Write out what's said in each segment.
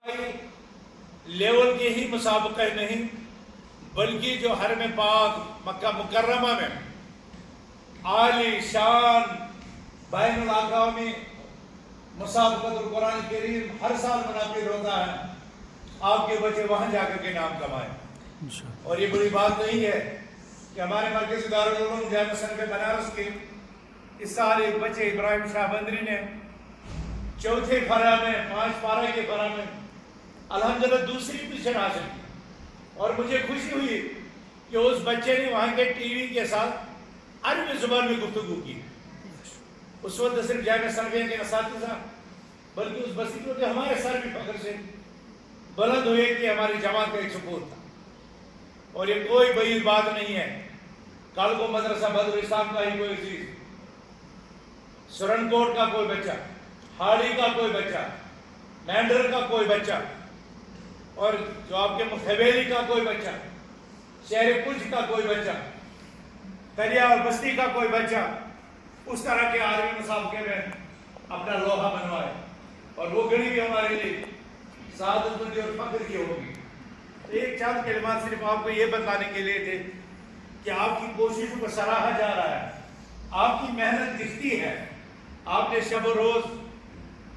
Level کے ہی مسابقہ نہیں بلکہ جو حرم پاک مکہ مکرمہ میں عالی شان بین الاقوامی مسابقۃ القرآن کریم ہر سال منعقد ہوتا ہے. آپ کے بچے وہاں جا کر کے نام کمائیں. اور یہ بڑی بات نہیں ہے کہ ہمارے مرکزی دارالعلوم جامعہ سنگ بنارس کے اس سال ایک بچے ابراہیم شاہ بندری نے چوتھے فرا میں 5 پارہ کے فرا میں الحمدللہ دوسری پوزیشن حاصل کی. اور مجھے خوشی ہوئی کہ اس بچے نے وہاں کے ٹی وی کے ساتھ عربی زبان میں گفتگو کی. اس وقت صرف جامعہ سنگ کے اساتذہ بلکہ اس بستی کے ہمارے سر بھی فخر سے بلند ہوئے کہ ہماری جماعت کا ایک سپورٹ تھا. اور یہ کوئی بعید بات نہیں ہے. کل کو مدرسہ بدر اسلام کا ہی کوئی چیز، سرن کوٹ کا کوئی بچہ، ہاڑی کا کوئی بچہ، مینڈر کا کوئی بچہ، اور جو آپ کے حویلی کا کوئی بچہ، شہر پنچ کا کوئی بچہ، دریا اور بستی کا کوئی بچہ اس طرح کے عالمی مسابقے میں اپنا لوہا بنوائے. اور وہ گھڑی بھی ہمارے لیے سعادت مندی اور فخر کی ہوگی. ایک چند کلمات صرف آپ کو یہ بتانے کے لیے تھے کہ آپ کی کوششوں کو سراہا جا رہا ہے، آپ کی محنت دکھتی ہے. آپ نے شب و روز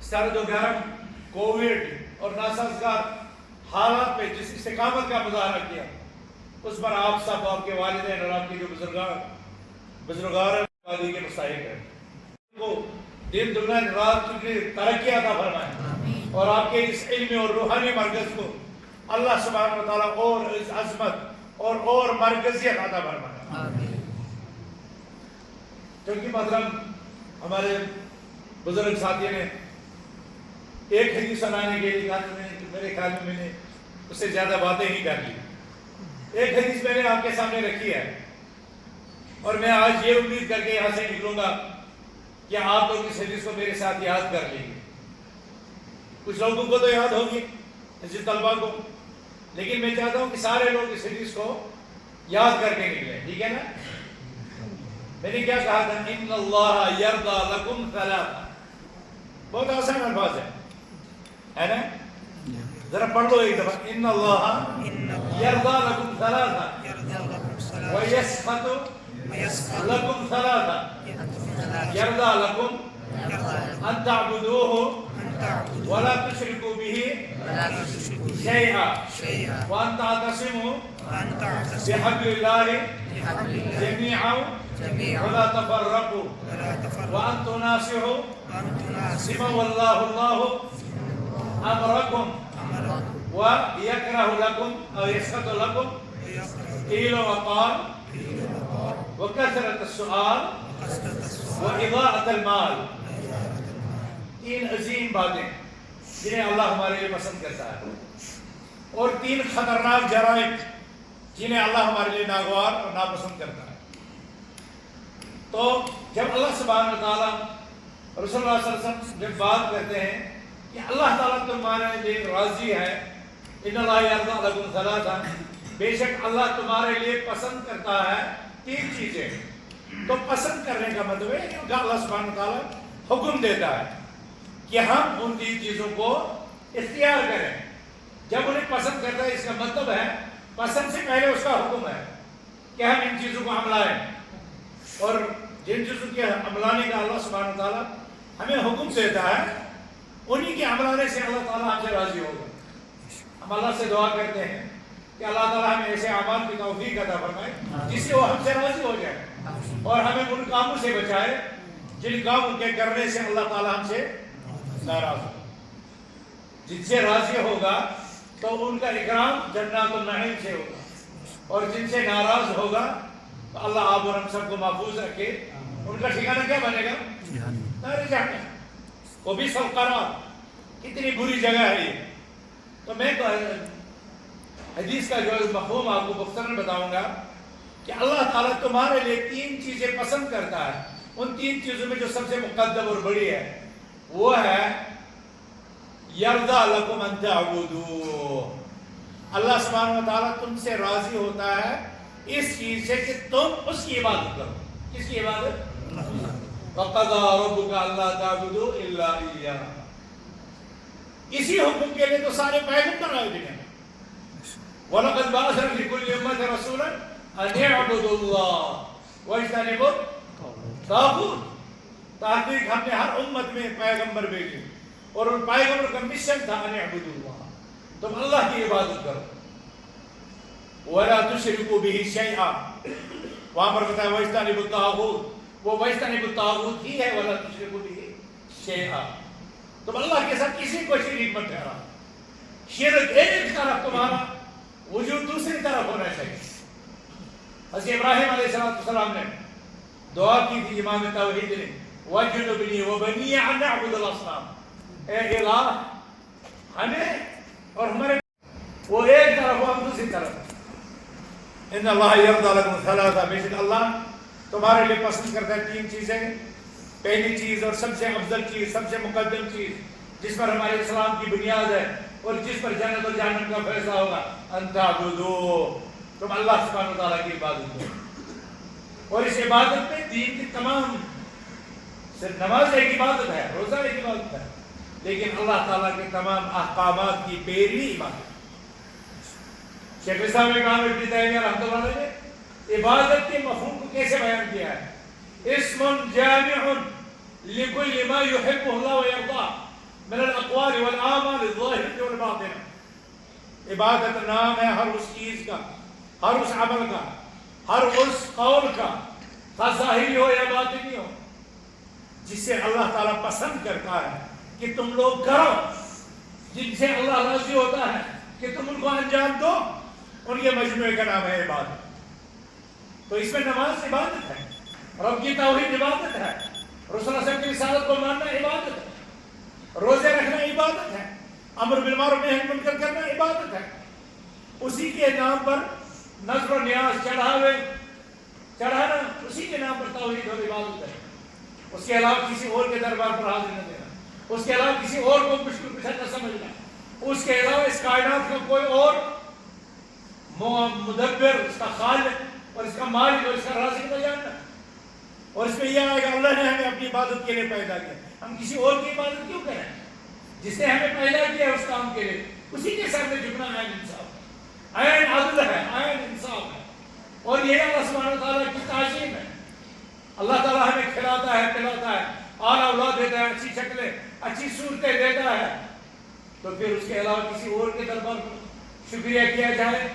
سرد و گرم، کووڈ اور ناسازگار حالات پہ جس استقامت کا مظاہرہ کیا، اس پر آپ سب، آپ کے والدین اور آپ کے جو بزرگار آبادی کے مستحق ہیں، کو دن دنیا رات کی ترقی عطا فرمائے. اور آپ کے اس علمی اور روحانی مرکز کو اللہ سبحانہ و تعالیٰ اور اس عظمت اور مرکزیت عطا فرمائے. کیونکہ مثلاً ہمارے بزرگ ساتھی نے ایک حدیث سنانے کے لیے کہا، میرے خیال میں نے اس سے زیادہ باتیں ہی کر لی. ایک حدیث میں نے آپ کے سامنے رکھی ہے اور میں آج یہ امید کر کے یہاں سے نکلوں گا کہ آپ لوگ اس حدیث کو میرے ساتھ یاد کر لیں گے. کچھ لوگوں کو تو یاد ہوگی، حدیث طلبہ کو، لیکن میں چاہتا ہوں کہ سارے لوگ اس حدیث کو یاد کر کے نکلیں. ٹھیک ہے نا؟ میں نے کیا کہا تھا؟ ان اللہ یرضی لکم ثلاثہ. بہت آسان الفاظ ہے نا؟ ذرا پڑھ لو ایک دفعہ. ان اللہ یرضی لکم ثلاثہ ویسخط لکم ثلاثہ. یرضی لکم ان تعبدوه ولا تشركوا به شيئا وان تعتصموا بحبل الله جميعا ولا تفرقوا وان تناصحوا بما والله الله امركم ويكره لكم او يسخط لكم قيل وقال وكثرة السؤال وإضاعة المال. 3 عظیم باتیں جنہیں اللہ ہمارے لیے پسند کرتا ہے، اور 3 خطرناک جرائم جنہیں اللہ ہمارے لیے ناگوار اور ناپسند کرتا ہے. تو جب اللہ سبحانہ و تعالیٰ رسول اللہ صلی اللہ علیہ وسلم جب بات کرتے ہیں کہ اللہ تعالیٰ تمہارے لیے راضی ہے، ان اللہ یرضی لکم ثلاثہ، بے شک اللہ تمہارے لیے پسند کرتا ہے 3 چیزیں. تو پسند کرنے کا مطلب ہے کہ اللہ سبحانہ و تعالیٰ حکم دیتا ہے کہ ہم ان 3 چیزوں کو اختیار کریں. جب انہیں پسند کرتا ہے اس کا مطلب ہے پسند سے پہلے اس کا حکم ہے کہ ہم ان چیزوں کو عملائیں. اور جن چیزوں کے عملانے کا اللہ سبحانہ و تعالیٰ ہمیں حکم دیتا ہے، انہی کے عملانے سے اللہ تعالیٰ ہم سے راضی ہوگا. ہم اللہ سے دعا کرتے ہیں کہ اللہ تعالیٰ ہمیں ایسے اعمال کی توفیق عطا فرمائے جس سے وہ ہم سے راضی ہو جائے، اور ہمیں ان کاموں سے بچائے جن کاموں کے کرنے سے اللہ تعالیٰ ہم سے ناراض ہوگا. جن سے راضی ہوگا تو ان کا اکرام جنات النعیم سے ہوگا، اور جن سے ناراض ہوگا تو اللہ آپ اور ہم سب کو محفوظ رکھے. ان کا ٹھکانہ کیا بنے گا؟ نار جہنم. وہ بھی سب قرار، کتنی بری جگہ ہے یہ. تو میں حدیث کا جو مفہوم آپ کو مختصراً بتاؤں گا کہ اللہ تعالیٰ تمہارے لیے 3 چیزیں پسند کرتا ہے. ان 3 چیزوں میں جو سب سے مقدم اور بڑی ہے وہ ہے یرضی لکم ان تعبدوا. اللہ سبحانہ و تعالیٰ تم سے راضی ہوتا ہے اس چیز سے کہ تم اس کی عبادت کرو. کس کی عبادت؟ وَقَضَىٰ رَبُّكَ أَلَّا تَعْبُدُوا إِلَّا إِيَّاهُ. اسی حکم کے لیے تو سارے پیغمبر آئے دنیا میں. وَلَقَدْ بَعَثْنَا فِي كُلِّ أُمَّةٍ رَسُولًا أَنِ اعْبُدُوا اللَّهَ وَاجْتَنِبُوا الطَّاغُوتَ. تحقیق ہم نے ہر امت میں پیغمبر بھیجے اور ان پیغمبر کا مشن تھا ان اعبدوا اللہ، تم اللہ کی عبادت کرو. وَلَا تُشْرِكُوا بِهِ شَيْئًا. وہاں پر بتایا وَاجْتَنِبُوا الطَّاغُوتَ، وہ وَاجْتَنِبُوا الطَّاغُوتَ ہی ہے. وَلَا تُشْرِكُوا بِهِ شَيْئًا، تم اللہ کے ساتھ کسی کو شریک مت ٹھہراؤ. شرک ایک طرف تمہارا، وجود دوسری طرف ہونا چاہیے. حضرت ابراہیم علیہ السلام نے دعا کی تھی امام توحید نے، وَاجْنُبْنِي وَبَنِيَّ أَن نَعْبُدَ الْأَصْنَامَ، اے الہ ہمیں اور ہمارے، وہ ایک طرف ہو ہم دوسری طرف. ان اللہ یرضی لکم ثلاثہ، بے شک اللہ تمہارے لیے پسند کرتا ہے تین چیزیں. پہلی چیز اور سب سے افضل چیز، سب سے مقدم چیز جس پر ہمارے اسلام کی بنیاد ہے اور جس پر جنت اور جہنم کا فیصلہ ہوگا، ان تعبدوا، تم اللہ سبحانہ و تعالیٰ کی عبادت کرو. اور اس عبادت میں دین کی تمام، صرف نماز ایک عبادت ہے، روزہ ایک عبادت ہے، لیکن اللہ تعالیٰ کے تمام احکامات کی پیروی عبادت. شیخ الاسلام ابن تیمیہ رحمۃ اللہ علیہ نے عبادت کے مفہوم کو کیسے بیان کیا ہے؟ اسم جامع لكل ما يحبه الله ويرضاه من الاقوال والاعمال الظاهرة والباطنة. عبادت نام ہے ہر اس چیز کا، ہر اس عمل کا، ہر اس قول کا، خواہ ظاہری ہو یا باطنی ہو، جس سے اللہ تعالیٰ پسند کرتا ہے کہ تم لوگ کرو، جن سے اللہ راضی ہوتا ہے کہ تم ان کو انجام دو، اور یہ مجموعے کا نام ہے عبادت. تو اس میں نماز عبادت ہے، رب کی توحید عبادت ہے، رسول اللہ صلی اللہ علیہ وسلم کی رسالت کو ماننا عبادت ہے، روزے رکھنا عبادت ہے، امر بالمعروف نہی عن المنکر کرنا عبادت ہے. اسی کے نام پر نذر و نیاز چڑھانا اسی کے نام پر توحید اور عبادت ہے. اس کے علاوہ کسی اور کے دربار پر حاضر نہ دینا، اس کے علاوہ کسی اور کو مشکل کشا نہ سمجھنا، اس کے علاوہ اس کائنات کا کوئی اور مدبر، اس کا خالق اور اس کا مالک اور اس کا رازق نہ جاننا. اور اس میں یہ آئے گا اللہ نے ہمیں اپنی عبادت کے لیے پیدا کیا، ہم کسی اور کی عبادت کیوں کریں؟ جس نے ہمیں پیدا کیا اس کام کے لیے، اسی کے سامنے جھکنا عین انصاف ہے، عین عدل ہے، عین انصاف ہے. اور یہ اللہ سبحانہ تعالیٰ کی تعظیم ہے. اللہ تعالیٰ ہمیں کھلاتا ہے، پلاتا ہے، اعلیٰ اولاد دیتا ہے، اچھی شکلیں، اچھی صورتیں دیتا ہے، تو پھر اس کے علاوہ کسی اور کے دربار پر شکریہ کیا جائے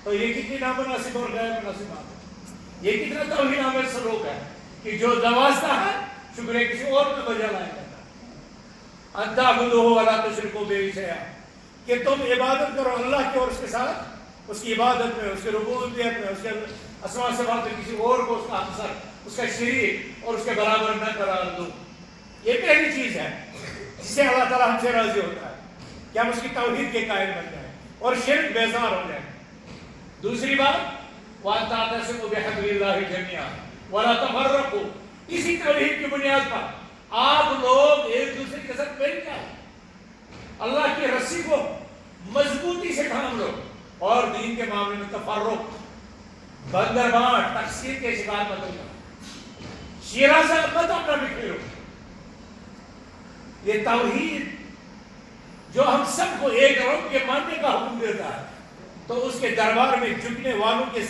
تو یہ کتنی نامناسب اور غیر مناسب بات ہے. یہ کتنا توہین آمیز سلوک ہے کہ جو نوازتا ہے شکریہ کسی اور میں بجا لایا جاتا ہے. ان تعبدوہ ولا تشرکوا بہ شیئا، کہ تم عبادت کرو اللہ کی اور اس کے ساتھ، اس کی عبادت میں، اس کے ربوبیت میں، اس کے اسماء صفات میں کسی اور کو اس کا ہمسر، اس کا شریک اور اس کے برابر نہ قرار دو. یہ پہلی چیز ہے جس سے اللہ تعالیٰ ہم سے راضی ہوتا ہے کہ ہم اس کی توحید کے قائل بن جائیں اور شرک بیزار ہو جائیں. دوسری بات وَأَن تَعْتَصِمُوا بِحَبْلِ اللَّهِ جَمِيعًا وَلَا تَفَرَّقُوا، اسی توحید کی بنیاد پر آپ لوگ ایک دوسرے کے ساتھ مل جائیں، اللہ کی رسی کو مضبوطی سے تھام لو، اور دین کے معاملے میں تفرق، بندر بانٹ، تقسیم کے شکار مت ہو جاؤ، شیرازہ مت اپنا بکھیرو. یہ توحید جو ہم سب کو ایک رب کے ماننے کا حکم دیتا ہے، تو اس کے دربار میں جھکنے والوں کے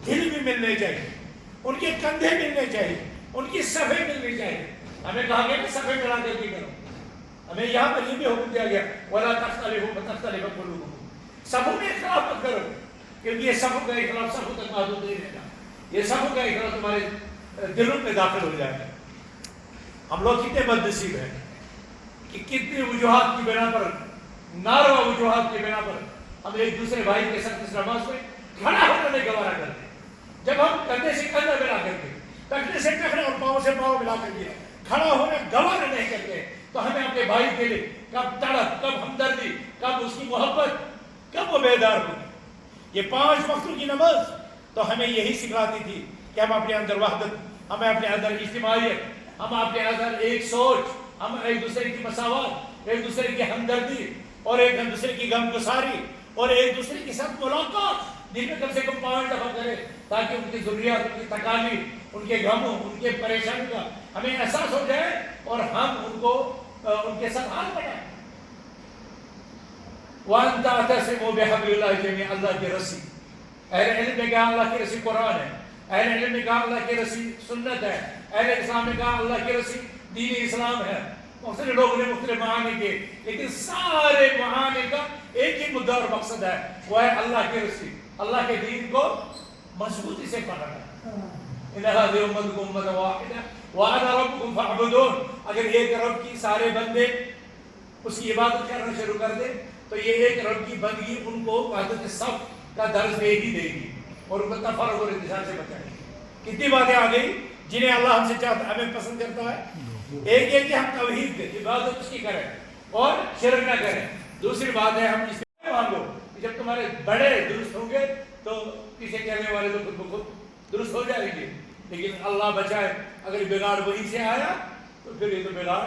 دل بھی ملنے چاہیے، ان کے کندھے ملنے چاہیے، ان کی صفیں ملنی چاہیے. ہمیں کہا گیا کہ صفیں ملا کے بھی کرو. ہمیں یہاں پر یہ بھی حکم دیا گیا وَلَا تَخْتَلِفُوا فَتَخْتَلِفَ قُلُوبُكُمْ، صفوں میں اختلاف مت کرو، کیونکہ یہ صفوں کا اختلاف صفوں تک محدود نہیں رہتا، یہ صفوں کا اختلاف تمہارے دلوں میں داخل ہو جائے گا. ہم لوگ کتنے بدنصیب ہیں کہ کتنی وجوہات کی بنا پر، ناروا وجوہات کی بنا پر ہم ایک دوسرے بھائی کے ساتھ اس نماز میں کھڑا ہونا نہیں گوارا کرتے. جب ہم کندھے سے کندھا ملا کر کے، ٹخنے سے ٹخنے اور پاؤں سے پاؤں ملا کر کے کھڑا ہونا گوارا نہیں کرتے، تو ہمیں اپنے بھائی کے لیے کب تڑپ، کب ہمدردی، کب اس کی محبت، کب وہ بیدار ہوگی. یہ 5 وقتوں کی نماز تو ہمیں یہی سکھلاتی تھی کہ ہم اپنے اندر وحدت، ہمیں اپنے اندر اجتماعیت، ہم اپنے اندر ایک سوچ، ہم ایک دوسرے کی مساوات، ایک دوسرے کی ہمدردی اور ایک دوسرے کی غمگساری اور ایک دوسرے کے ساتھ ملاقات دن میں کم سے کم 5 دفعہ کرے، تاکہ ان کی ضروریات، ان کی تکالیف، ان کے غموں، ان کے پریشانی کا ہمیں احساس ہو جائے اور ہم ان کو ان کے ساتھ حال بنائیں. وَأَن تَعْتَصِمُوا بِحَبْلِ اللَّهِ جَمِيعًا، اللہ کی رسی. اہل علم نے کہا اللہ کی رسی قرآن ہے، اہل علم نے کہا اللہ کی رسی سنت ہے، اہل اسلام نے کہا اللہ کی رسی دین اسلام ہے. مختلف لوگوں نے مختلف معانی کیے، لیکن سارے معانی کا ایک ہی مدعا اور مقصد ہے، وہ ہے اللہ کی رسی، اللہ کے دین کو مضبوطی سے پکڑنا. ان هذه امتكم امه واحده وانا ربكم فاعبدون. اگر ایک رب کی سارے بندے اس کی عبادت کرنا شروع کر دیں تو یہ ایک رب کی بندگی ان کو وحدت صف کا درس دے ہی دے گی اور ان کو تفرق اور انتشار سے بچائے گی. کتنی باتیں آ گئی جنہیں اللہ ہم سے چاہتا ہے، ہمیں پسند کرتا ہے. ایک یہ کہ ہم توحید کی عبادت اس کی کریں اور شرک نہ کریں. دوسری بات ہے ہم اس میں مانگو کہ جب تمہارے بڑے درست ہوں گے تو پیچھے چلنے والے تو خود بخود درست ہو جائیں گے. لیکن اللہ بچائے اگر بگاڑ وہیں سے آیا تو پھر یہ تو بگاڑ.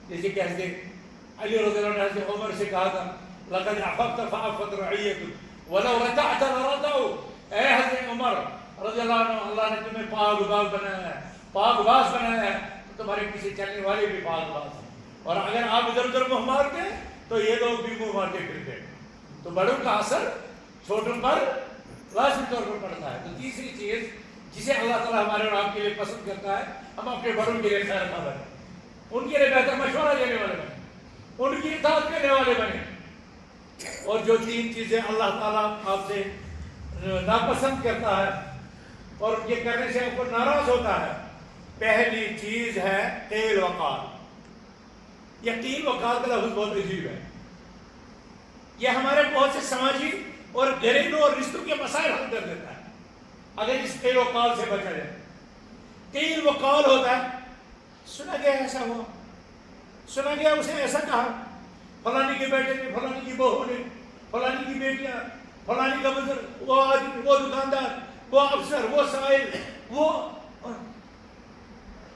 جیسے کہتے علی رضی اللہ عنہ حضرت عمر سے کہا تھا لقد عففت فعفت رعیتک ولو رتعت لرتعوا. اے حضرت عمر رضی اللہ عنہ، اللہ نے تمہیں پاک باز بنایا ہے، پاک باز بنایا ہے، تو تمہارے پیچھے چلنے والے بھی پاک باز ہیں. اور اگر آپ ادھر ادھر منہ مارتے تو یہ لوگ بھی منہ مارتے پھرتے. تو بڑوں کا اثر چھوٹوں پر لازمی طور پر پڑتا ہے. تو تیسری چیز جسے اللہ تعالیٰ ہمارے اور آپ کے لیے پسند کرتا ہے، ہم اپنے بڑوں کے لیے خیر خواہ بنیں، ان کے لیے بہتر مشورہ دینے والے بنیں، ان کی اطاعت کرنے والے بنیں. اور جو تین چیزیں اللہ تعالیٰ آپ سے ناپسند کرتا ہے اور یہ کرنے سے آپ کو ناراض ہوتا ہے، پہلی چیز ہے قیل وقال. یہ قیل وقال کا لفظ بہت عجیب ہے. یہ ہمارے بہت سے سماجی اور گھریلو اور رشتوں کے مسائل حل کر دیتا ہے اگر اس قیل وقال سے بچا جائے. قیل وقال ہوتا ہے سنا گیا ایسا ہوا، سنا گیا اسے ایسا کہا، فلانی کے بیٹے نے، فلانی کی بہو نے، فلانی کی بیٹیاں، فلانی کا بزرگ، وہ آدمی، وہ دکاندار، وہ افسر، وہ سائل، وہ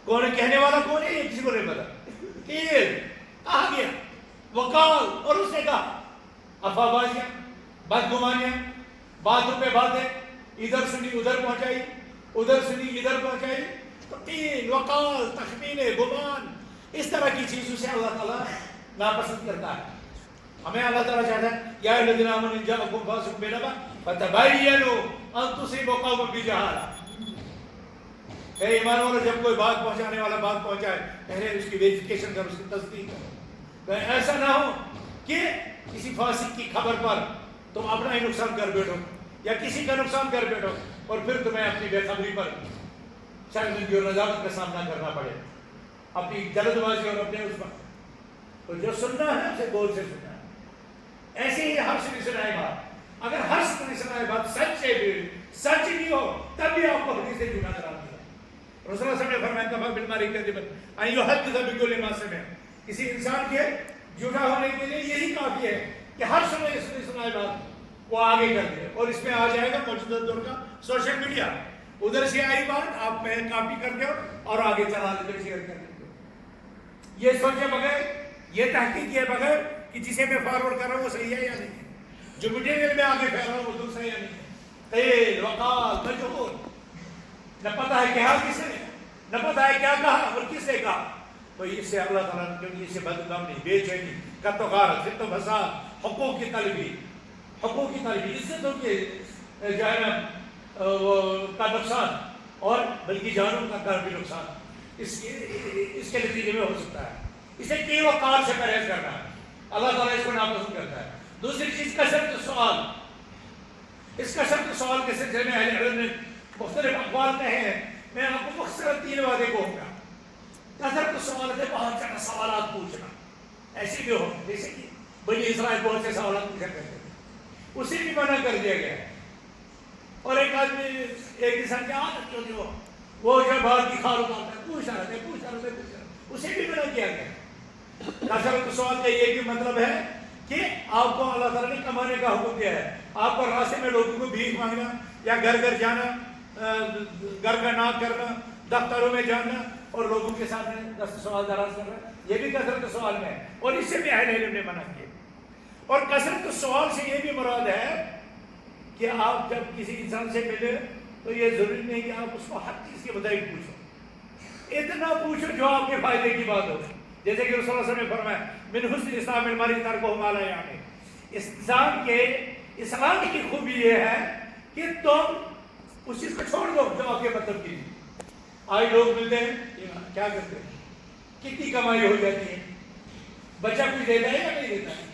کون ہے، کہنے والا کون ہے یہ کسی کو نہیں پتا. قیل کہا گیا، وقال اور اس نے کہا. افوابازیاں، بدگمانیاں، باتوں پہ باتیں، ادھر سنی ادھر پہنچائی، ادھر سنی ادھر پہنچائی. تو قیل وقال، تخمین، گمان، اس طرح کی چیزوں سے اللہ تعالیٰ ناپسند کرتا ہے. ہمیں اللہ تعالیٰ چاہتا ہے یا الذین آمنوا ان جاءکم فاسق بنبأ فتبینوا ان تصیبوا قوما بجہالہ. اے ایمان والو، جب کوئی بات پہنچانے والا بات پہنچائے پہلے اس کی ویریفیکیشن کر، اس کی تصدیق کرو. ایسا نہ ہو کہ کسی فاسق کی خبر پر تم اپنا ہی نقصان کر بیٹھو یا کسی کا نقصان کر بیٹھو اور پھر تمہیں اپنی بے خبری پر شرمندگی اور ندامت کا سامنا کرنا پڑے، اپنی جلد بازی اور اپنے اس پر. تو جو سننا ہے اسے غور سے سننا ہے. ایسے ہی ہر سے سنائے بات، اگر ہر سے سنائے بات سچ بھی ہو تب بھی آپ کو حدیث سے جھوٹا قرار دیا. رسول اللہ صلی اللہ علیہ وسلم نے فرمایا کفا بالمرء کذبا ان یحدث بکل ما سمع. کسی انسان کے جھوٹا ہونے کے لیے یہی کافی ہے کہ ہر سنائے بات وہ آگے کر دے. اور اس میں آ جائے گا موجودہ دور کا سوشل میڈیا. ادھر سے آئی بات آپ میں کاپی کر دو اور آگے چلا دے شیئر کر دو. یہ سوچے بغیر، یہ تحقیق کیے بغیر کہ جسے میں فارورڈ کر رہا ہوں وہ صحیح ہے یا نہیں ہے، جو مٹیریل میں آگے پھیل رہا ہوں وہ دوسرا ہے یا نہیں ہے. قیل وقال مجہول، نہ پتہ ہے کیا کس نے، نہ پتہ ہے کیا کہا اور کس نے کہا. تو اس سے اللہ تعالیٰ نے کیونکہ اس سے بدنامی، بے چینی، قتل و غارت، فتنہ و فساد، حقوق کی طلبی، عزتوں کے جو ہے نا کا نقصان اور بلکہ جانوں کا بھی نقصان اس کے نتیجے میں ہو سکتا ہے. اسے قیل وقال سے پرہیز کرنا ہے، اللہ تعالیٰ اس کو ناپسند کرتا ہے. دوسری چیز کثرت سوال. اس کثرت سوال کے سلسلے میں اہل علم نے مختلف اقوال کہے ہیں. میں آپ کو مختصراً 3 باتیں کہوں گا. کثرت سوال ہے بہت زیادہ سوالات پوچھنا، ایسے بھی ہو جیسے کہ بنی اسرائیل بہت سے سوالات پوچھا کرتے تھے، اسے بھی منع کر دیا گیا. اور ایک آدمی، ایک انسان کی عادت جو تھی وہ جو باہر کی کھال اتارتا ہے، پوچھتا رہتا، اسے بھی منع کیا گیا. کثرت سوال کا یہ بھی مطلب ہے کہ آپ کو اللہ تعالیٰ نے کمانے کا حکم دیا ہے. آپ کو راستے میں لوگوں کو بھیک مانگنا یا گھر گھر جانا، گھر کا ناک کرنا، دفتروں میں جانا اور لوگوں کے سامنے دست سوال دراز کرنا، یہ بھی کثرت سوال میں ہے اور اس سے بھی اہل علم نے منع کیا. اور کثرت سوال سے یہ بھی مراد ہے کہ آپ جب کسی انسان سے ملے تو یہ ضروری نہیں کہ آپ اس کو ہر چیز کے مطابق پوچھو، اتنا پوچھو جو آپ کے فائدے کی بات ہو. جیسے کہ رسول اللہ صلی اللہ علیہ وسلم نے فرمایا من حسن اسلام المرء ترکہ ما لا یعنی. انسان کے اسلام کی خوبی یہ ہے کہ تم اس چیز کو چھوڑ دو جو آپ کے مطلب کی. آج لوگ ملتے ہیں کیا کرتے ہیں, کتنی کمائی ہو جاتی ہے, بچہ کچھ دیتا ہے یا نہیں دیتا ہے,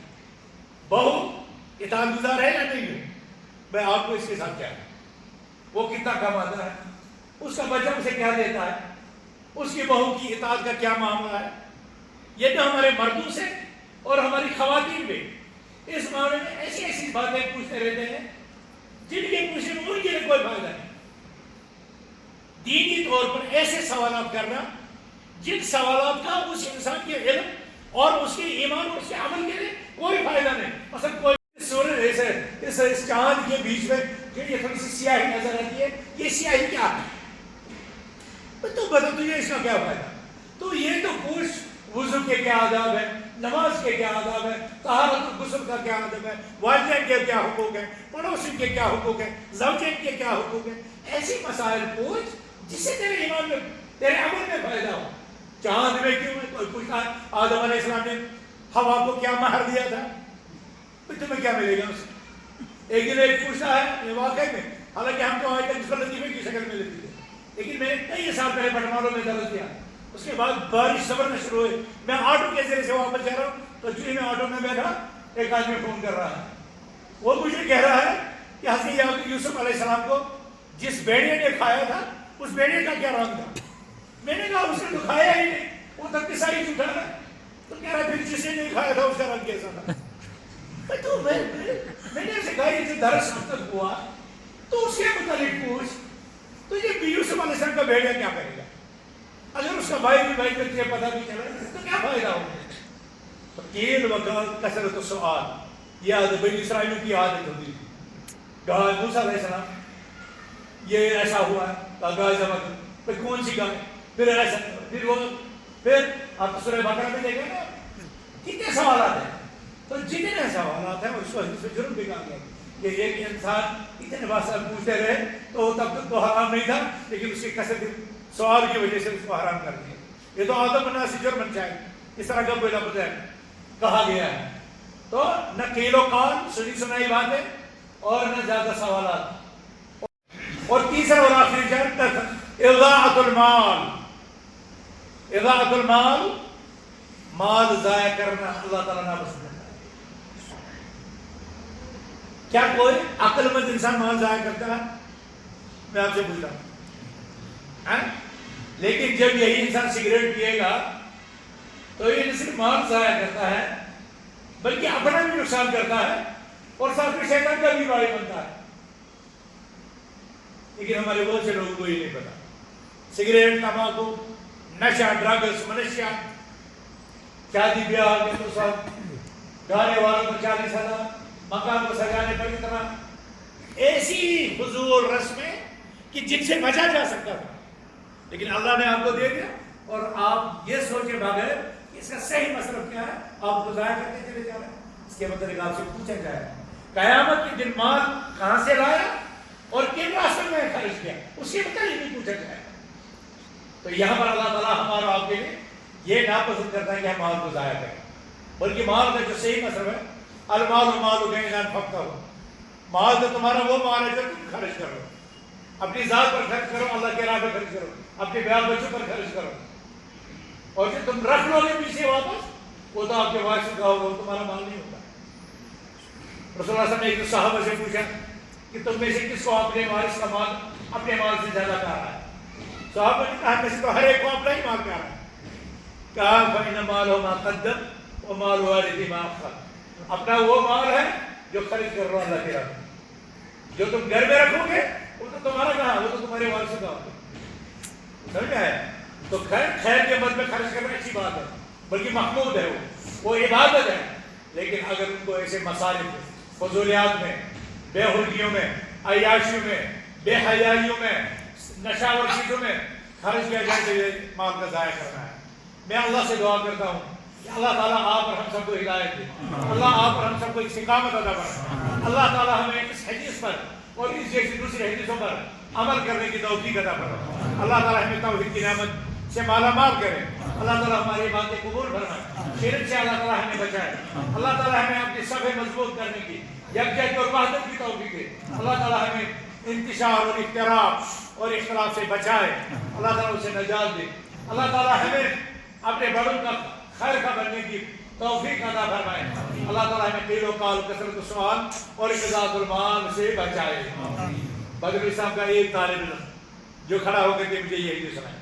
بہو اطاعت گزار ہے یا نہیں ہے. میں آپ کو اس کے ساتھ کیا ہے, وہ کتنا کماتا ہے, اس کا بچہ اسے کیا دیتا ہے, اس کی بہو کی اطاعت کا کیا معاملہ ہے. یہ تو ہمارے مردوں سے اور ہماری خواتین بھی اس معاملے میں ایسی ایسی باتیں پوچھتے رہتے ہیں جن کے پوچھنے میں ان کے لیے کوئی فائدہ نہیں. دینی طور پر ایسے سوالات کرنا جن سوالات کا اس انسان کے علم اور اس کے ایمان اور اس کے عمل کے لیے کوئی فائدہ نہیں. مثلا کوئی سورج اس چاند کے بیچ میں جو یہ تھوڑی سی سیاہی نظر آتی ہے, یہ سیاہی کیا ہے, تو بتا تجھے اس کا کیا فائدہ. تو یہ تو پوچھ وضو کے کیا آداب ہے, نماز کے کیا آداب ہے, طہارت غسل کا کیا آداب ہے, والدین کے کیا حقوق ہیں, پڑوسی کے کیا حقوق ہیں, زوجین کے کیا حقوق ہیں. ایسی مسائل پوچھ جس سے تیرے ایمان میں تیرے عمل میں فائدہ ہو. چاند میں کیوں ہے, کوئی پوچھتا ہے آدم علیہ السلام نے ہوا کو کیا مہر دیا تھا, تمہیں کیا ملے گا اس سے. ایک دن ایک پوچھتا ہے, یہ واقعی میں, حالانکہ ہم تو آج تک اس کو لطیفے کی شکل میں لیتے تھے, لیکن میں نے کئی سال پہلے بٹمالوں میں درس کیا. اس کے بعد بارش زبردنا شروع ہوئی, میں آٹو کے ذریعے سے واپس جا رہا ہوں, تو چلی میں آٹو میں بیٹھا, ایک آدمی فون کر رہا ہے, وہ مجھے کہہ رہا ہے کہ حضرت یعقوب یوسف علیہ السلام کو جس بیڑے نے کھایا تھا اس بیڑے کا کیا رنگ تھا. میں نے کہا اس نے تو کھایا ہی نہیں, وہ تو قصہ ہی جھوٹا ہے. تو کہہ رہا پھر جس نے نہیں کھایا تھا اس کا رنگ کیسا تھا. تو میں نے اسے کہا یہ جو درس تک ہوا تو اس کے متعلق پوچھ, تو یہ یوسف علیہ السلام کا بیڑا کیا کرے گا. اگر اس کا بھائی بھی بھائی تجھے پتہ بھی چلا تو کیا فائدہ ہوگا. فقیل وقت کثرت السؤال, یہ بنی اسرائیلوں کی عادت ہوتی تھی. کہا موسیٰ علیہ السلام یہ ایسا ہوا ہے, کہا گائے ذبح کرو, پھر کون سی گائے, پھر ایسا, پھر آپ سورہ بقرہ میں دیکھیں نا کتنے سوالات ہیں. تو جتنے سوالات ہیں اس کو حدیث میں جرم بھی کہا گیا کہ ایک انسان اتنے سوال پوچھتے رہے تو تب تک تو حرام نہیں تھا, لیکن اس کی کثرت سوال کی وجہ سے اس کو حرام کر دیا. یہ تو آدم الناس جرم بن جائے, اس طرح کا کوئی لفظ ہے کہا گیا ہے. تو نہ قیل و قال سنی سنائی باتیں اور نہ زیادہ سوالات. اور تیسرا اور آخری شرط اضاعت المال. اضاعت المال, مال ضائع کرنا اللہ تعالیٰ ناپسند کرتا ہے. کیا کوئی عقل مند انسان مال ضائع کرتا ہے؟ میں آپ سے پوچھتا ہوں. لیکن جب یہی انسان سگریٹ پیے گا تو یہ نہ صرف مال ضائع کرتا ہے بلکہ اپنا بھی نقصان کرتا ہے اور ساتھ میں شیطان کا بھی باعث بنتا ہے. لیکن ہمارے بہت سے لوگوں کو یہ نہیں پتا. سگریٹ, تمباکو, نشہ, ڈرگس, منشیات, شادی بیاہ کے تو سب, گانے والوں کو 40,000, مکان کو سجانے پر اتنا, ایسی فضول رسمیں کہ جن سے بچا جا سکتا تھا لیکن اللہ نے آپ کو دے دیا اور آپ یہ سوچے بغیر اس کا صحیح مصرف کیا ہے آپ کو ضائع کرتے چلے جا رہے ہیں. اس کے مطلب آپ سے پوچھا جائے قیامت کے دن مال کہاں سے لایا اور کن راستوں میں خرچ کیا, اس کے مطلب نہیں پوچھا جائے. تو یہاں پر اللہ تعالیٰ ہمارا آپ کے لیے یہ ناپسند کرتا ہے کہ ہم مال کو ضائع کریں, بلکہ مال کا جو صحیح مصرف ہے المال و مال فقط ہو. مال تو تمہارا وہ مال ہے جو تم خرچ کرو, اپنی ذات پر خرچ کرو, اللہ کے راہ پر خرچ کرو, اپنے بیال بچوں پر خرچ کرو, اور جو تم رکھ لو گے پیچھے واپس وہ تو آپ کے وارث کا ہوگا, وہ تمہارا مال نہیں ہوگا. رسول اللہ صلی اللہ علیہ وسلم نے ایک صحابہ سے پوچھا کہ تم میں سے کس کو اپنے وارث کا مال اپنے مال سے زیادہ پیارا ہے. صحابہ نے کہا میں سے تو ہر ایک کو اپنا ہی مال پیارا ہے. کہا فإن مالہ ما قدم ومال والدہ ما أخر. اپنا وہ مال ہے جو خرچ کر رہا اللہ کے راہ میں, جو تم گھر میں رکھو گے وہ تو تمہارا کہاں, وہ تو تمہارے وارث کا ہوگا. سمجھ آیا؟ تو خیر کے مد میں خرچ کرنا اچھی بات ہے, بلکہ محمود ہے, وہ عبادت ہے. لیکن اگر ان کو ایسے مصارف, فضولیات میں, بے حرمتیوں میں, عیاشیوں میں, بے حیائیوں میں, نشاور چیزوں میں خرچ کیا جائے تو یہ مال کا ضائع کرنا ہے. میں اللہ سے دعا کرتا ہوں کہ اللہ تعالیٰ آپ اور ہم سب کو ہدایت دے, اللہ آپ اور ہم سب کو استقامت عطا فرمائے, اللہ تعالیٰ ہمیں اس حدیث پر اور اس جیسی دوسری حدیثوں پر عمل کرنے کی توفیق عطا فرمائے. اللہ تعالیٰ ہمیں توحید کی نعمت سے مالا مال کرے. اللہ تعالیٰ ہماری باتیں قبول فرمائے. شرک سے اللہ تعالیٰ ہمیں بچائے. اللہ تعالیٰ ہمیں اپنی صفیں مضبوط کرنے کی، یکجہتی اور وحدت کی توفیق دے. اللہ تعالیٰ ہمیں انتشار اور اختلاف اور اختلاف سے بچائے. اللہ تعالیٰ اسے نجات دے. اللہ تعالیٰ ہمیں اپنے بڑوں کا خیر کا بننے کی توفیق عطا فرمائے. اللہ تعالیٰ ہمیں قیل و قال، کثرت السؤال اور اقتضاء المال سے بچائے. بدر اسلام کا ایک طالب علم جو کھڑا ہو کر کے مجھے یہی سنائے.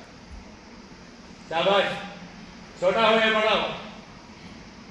شاباش، چھوٹا ہو یا بڑا ہو،